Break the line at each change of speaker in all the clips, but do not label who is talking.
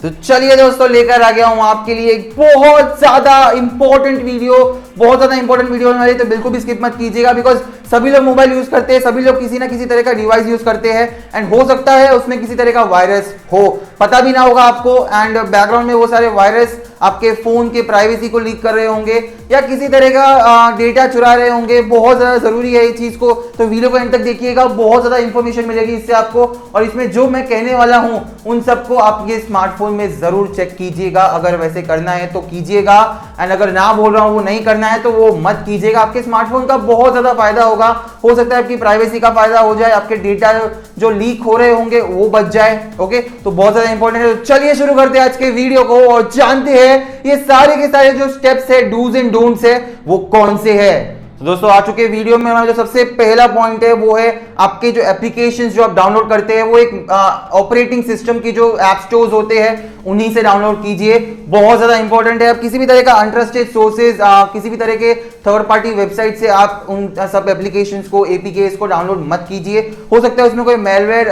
तो चलिए दोस्तों, लेकर आ गया हूं आपके लिए एक बहुत ज्यादा इंपॉर्टेंट वीडियो होने वाली, तो बिल्कुल भी स्किप मत कीजिएगा। बिकॉज सभी लोग मोबाइल यूज करते हैं, सभी लोग किसी ना किसी तरह का डिवाइस यूज करते हैं एंड हो सकता है उसमें किसी तरह का वायरस हो, पता भी ना होगा आपको। एंड बैकग्राउंड में वो सारे वायरस आपके फोन के प्राइवेसी को लीक कर रहे होंगे या किसी तरह का डेटा चुरा रहे होंगे। बहुत ज्यादा जरूरी है इस चीज को, तो वीडियो को एंड तक देखिएगा, बहुत ज्यादा इंफॉर्मेशन मिलेगी इससे आपको। और इसमें जो मैं कहने वाला हूं उन सबको आपके स्मार्टफोन में जरूर चेक कीजिएगा। अगर वैसे करना है तो कीजिएगा, एंड अगर ना बोल रहा हूं वो नहीं करना है तो वो मत कीजिएगा। आपके स्मार्टफोन का बहुत ज्यादा फायदा होगा, हो सकता है आपकी प्राइवेसी का फायदा हो जाए, आपके डेटा जो लीक हो रहे होंगे वो बच जाए। ओके, तो बहुत ज्यादा इंपॉर्टेंट है। तो चलिए शुरू करते हैं आज के वीडियो को और जानते हैं ये सारे के सारे जो स्टेप्स है, डूज एंड डोंट्स है, वो कौन से है। तो दोस्तों आ चुके वीडियो में हमारा जो सबसे पहला पॉइंट है वो है आपके जो एप्लीकेशंस जो आप डाउनलोड करते हैं वो एक ऑपरेटिंग सिस्टम की जो ऐप स्टोर्स होते हैं उन्हीं से डाउनलोड कीजिए। बहुत ज्यादा इंपॉर्टेंट है। आप किसी भी तरह का अनट्रस्टेड सोर्सेज, किसी भी तरह के थर्ड पार्टी वेबसाइट से आप उन सब एप्लीकेशंस को, एपीकेस को डाउनलोड मत कीजिए। हो सकता है उसमें कोई मेलवेयर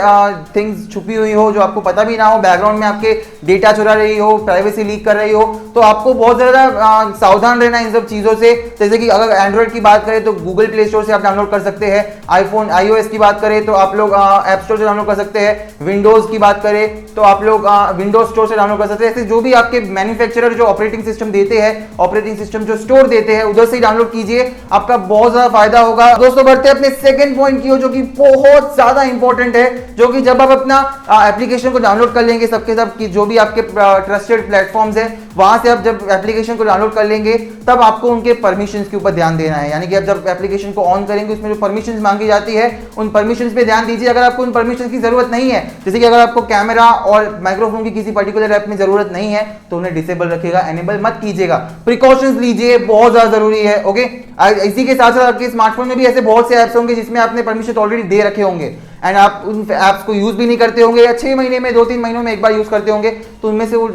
थिंग्स छुपी हुई हो जो आपको पता भी ना हो, बैकग्राउंड में आपके डेटा चुरा रही हो, प्राइवेसी लीक कर रही हो। तो आपको बहुत ज्यादा सावधान रहना इन सब चीजों से। जैसे कि अगर एंड्रॉइड की बात करें तो गूगल प्ले स्टोर से आप डाउनलोड कर सकते हैं, आईफोन iOS की बात करें तो आप लोग ऐप स्टोर से डाउनलोड कर सकते हैं, विंडोज की बात करें तो आप लोग विंडोज स्टोर से डाउनलोड कर सकते हैं। ऐसे जो भी आपके मैन्युफैक्चरर जो ऑपरेटिंग सिस्टम देते हैं, ऑपरेटिंग सिस्टम जो स्टोर देते हैं, उधर से ही डाउनलोड कीजिए, आपका बहुत ज्यादा फायदा होगा। दोस्तों बढ़ते हैं अपने सेकंड पॉइंट की ओर, जो कि बहुत ज्यादा इंपॉर्टेंट है, जो कि जब आप अपना एप्लीकेशन को डाउनलोड कर लेंगे, सबके सब की जो भी आपके ट्रस्टेड प्लेटफॉर्म्स है वहां से आप जब एप्लीकेशन को डाउनलोड कर लेंगे तब आपको उनके परमिशंस के ऊपर ध्यान देना है। यानी कि आप जब एप्लीकेशन को ऑन करेंगे उसमें जो परमिशंस मांगी जाती है उन परमिशंस पे ध्यान दीजिए। अगर आपको उन परमिशंस की जरूरत नहीं है, जैसे कि अगर आपको कैमरा और माइक्रोफोन की किसी पर्टिकुलर ऐप में जरूरत नहीं है तो उन्हें डिसेबल रखिएगा, एनेबल मत कीजिएगा। प्रिकॉशंस लीजिए, बहुत ज्यादा जरूरी है। ओके, इसी के साथ साथ आपके स्मार्टफोन में भी ऐसे बहुत से ऐप्स होंगे जिसमें आपने परमिशन ऑलरेडी दे रखे होंगे एंड आप उन ऐप्स को यूज भी नहीं करते होंगे या 6 महीने में 2-3 महीनों में एक बार यूज करते होंगे, तो उनमें से वो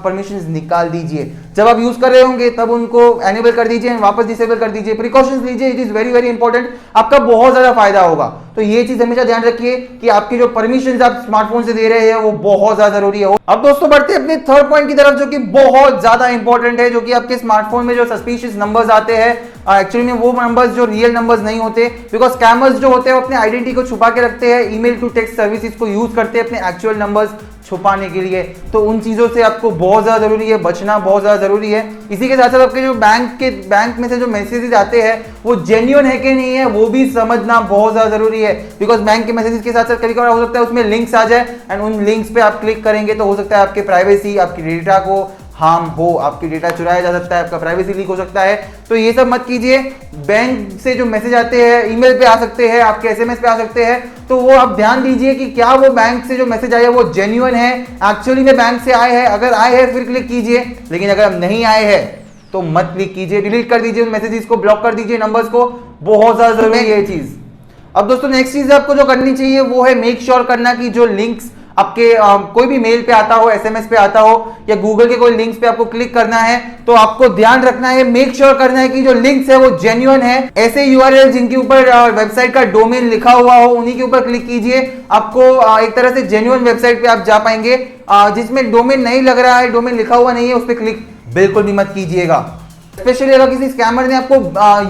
परमिशंस निकाल दीजिए। जब आप यूज कर रहे होंगे तब उनको एनेबल कर दीजिए, वापस डिसेबल कर दीजिए। प्रिकॉशंस लीजिए, it is very very important, आपका बहुत ज्यादा फायदा होगा। तो ये चीज हमेशा ध्यान रखिए कि आपकी जो परमिशंस आप स्मार्टफोन से दे रहे हैं वो बहुत ज्यादा जरूरी है। अब दोस्तों बढ़ते हैं अपने थर्ड पॉइंट की तरफ, जो कि बहुत ज्यादा इंपॉर्टेंट है, जो कि आपके स्मार्टफोन में जो सस्पिशियस नंबर्स आते हैं, एक्चुअली में वो नंबर्स जो रियल नंबर्स नहीं होते, बिकॉज स्कैमर्स जो होते हैं वो अपने आइडेंटिटी को छुपा के रखते हैं, ईमेल टू टेक्स्ट सर्विसेज को यूज करते हैं अपने एक्चुअल नंबर्स छुपाने के लिए। तो उन चीजों से आपको बहुत ज्यादा जरूरी है, बचना बहुत ज्यादा जरूरी है। इसी के साथ साथ आपके जो बैंक में से जो मैसेजेस आते हैं वो जेन्युइन है कि नहीं है वो भी समझना बहुत ज्यादा जरूरी है। बिकॉज बैंक के मैसेजेस के साथ साथ कभी कभार हो सकता है उसमें लिंक्स आ जाए एंड उन लिंक्स पे आप क्लिक करेंगे तो हो सकता है आपके प्राइवेसी, आपकी डेटा को हार्म हो, आपकी डेटा चुराया जा सकता है, आपका प्राइवेसी लीक हो सकता है। तो ये सब मत कीजिए। बैंक से जो मैसेज आते हैं, ईमेल पे आ सकते हैं, आपके एसएमएस पे आ सकते हैं, तो वो आप ध्यान दीजिए कि क्या वो बैंक से जो मैसेज आया वो जेन्युइन है, एक्चुअली में बैंक से आए हैं। अगर आए हैं फिर क्लिक कीजिए, लेकिन अगर नहीं आए हैं तो मत क्लिक कीजिए, डिलीट कर दीजिए उन मैसेजेस को, ब्लॉक कर दीजिए नंबर्स को। बहुत ज्यादा जरूरी है ये चीज। अब दोस्तों नेक्स्ट चीज आपको जो करनी चाहिए वो है मेक श्योर करना कि जो लिंक्स आपके कोई भी मेल पे आता हो, एसएमएस पे आता हो या गूगल के कोई लिंक्स पे आपको क्लिक करना है तो आपको ध्यान रखना है, मेक श्योर करना है कि जो लिंक्स है वो जेन्युइन है। ऐसे यूआरएल जिनके ऊपर वेबसाइट का डोमेन लिखा हुआ हो उन्हीं के ऊपर क्लिक कीजिए, आपको एक तरह से जेन्युइन वेबसाइट पे आप जा पाएंगे। जिसमें डोमेन नहीं लग रहा है, डोमेन लिखा हुआ नहीं है, उस पर क्लिक बिल्कुल भी मत कीजिएगा। स्पेशली अगर किसी स्कैमर ने आपको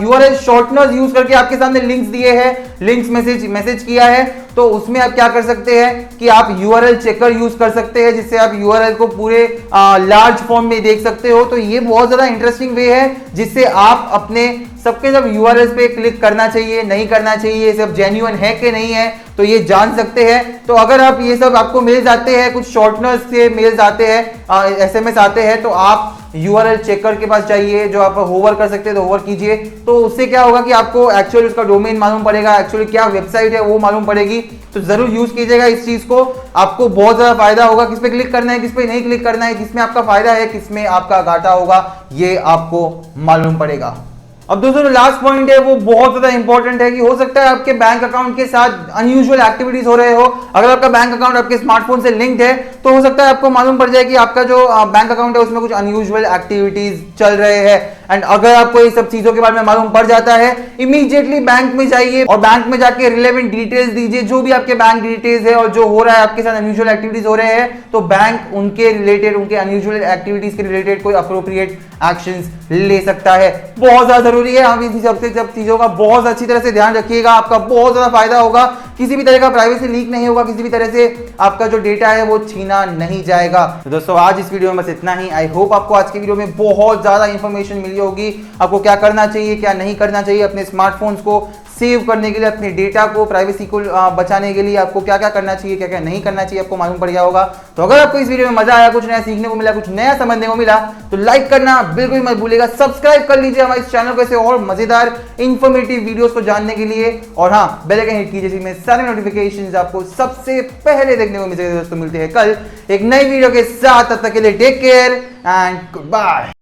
यूआरएल शॉर्टनर्स यूज करके आपके सामने लिंक्स दिए हैं, लिंक्स मैसेज किया है, तो उसमें आप क्या कर सकते हैं कि आप यूआरएल चेकर यूज कर सकते हैं, जिससे आप यूआरएल को पूरे लार्ज फॉर्म में देख सकते हो। तो ये बहुत ज्यादा इंटरेस्टिंग वे है जिससे आप अपने सबके सब यूआरएल पे क्लिक करना चाहिए, नहीं करना चाहिए, ये सब जेन्युइन है कि नहीं है तो ये जान सकते हैं। तो अगर आप ये सब आपको मेल्स आते हैं, कुछ शॉर्टनर्स से मेल्स आते हैं, एसएमएस आते हैं, तो आप यूआरएल चेकर के पास जाइए, जो आप होवर कर सकते हैं तो होवर कीजिए। तो उससे क्या होगा कि आपको एक्चुअली उसका डोमेन मालूम पड़ेगा, एक्चुअली क्या वेबसाइट है वो मालूम पड़ेगी। तो जरूर यूज कीजिएगा इस चीज को, आपको बहुत ज्यादा फायदा होगा। किस पे क्लिक करना है, किस पे नहीं क्लिक करना है, किसमें आपका फायदा है, किसमें आपका घाटा होगा, ये आपको मालूम पड़ेगा। अब दोस्तों जो लास्ट पॉइंट है वो बहुत ज्यादा इंपॉर्टेंट है कि हो सकता है आपके बैंक अकाउंट के साथ अनयूजुअल एक्टिविटीज हो रहे हो। अगर आपका बैंक अकाउंट आपके स्मार्टफोन से लिंक्ड है तो हो सकता है आपको मालूम पड़ जाए कि आपका जो बैंक अकाउंट है उसमें कुछ अनयूजुअल एक्टिविटीज चल रहे हैं। एंड अगर आपको ये सब चीजों के बारे में मालूम पड़ जाता है, इमीडिएटली बैंक में जाइए और बैंक में जाके रिलेवेंट डिटेल्स दीजिए, जो भी आपके बैंक डिटेल्स है और जो हो रहा है आपके साथ अनयूजुअल एक्टिविटीज हो रहे हैं, तो बैंक उनके रिलेटेड, उनके अनयूजुअल एक्टिविटीज के रिलेटेड कोई अप्रोप्रिएट एक्शंस ले सकता है। बहुत ज्यादा जरूरी है, हम इन सब चीजों का बहुत अच्छी तरह से ध्यान रखिएगा, आपका बहुत ज्यादा फायदा होगा। किसी भी तरह का प्राइवेसी लीक नहीं होगा, किसी भी तरह से आपका जो डेटा है वो छीना नहीं जाएगा। तो दोस्तों आज इस वीडियो में बस इतना ही। आई होप आपको आज के वीडियो में बहुत ज्यादा इंफॉर्मेशन मिली होगी, आपको क्या करना चाहिए क्या नहीं करना चाहिए अपने स्मार्टफोन्स को सेव करने के लिए, अपने डेटा को, प्राइवेसी को बचाने के लिए आपको क्या क्या करना चाहिए क्या क्या नहीं करना चाहिए, आपको मालूम पड़ गया होगा। तो अगर आपको इस वीडियो में मजा आया, कुछ नया सीखने को मिला, कुछ नया समझने को मिला, तो लाइक करना बिल्कुल मत भूलिएगा, सब्सक्राइब कर लीजिए हमारे इस चैनल को ऐसे और मजेदार इंफॉर्मेटिव वीडियोस को जानने के लिए। और हाँ, बेल आइकन हिट कीजिए जिसमें सारे नोटिफिकेशंस आपको सबसे पहले देखने को मिलेंगे। दोस्तों मिलते हैं कल एक नई वीडियो के साथ, तब तक के लिए take care and good bye.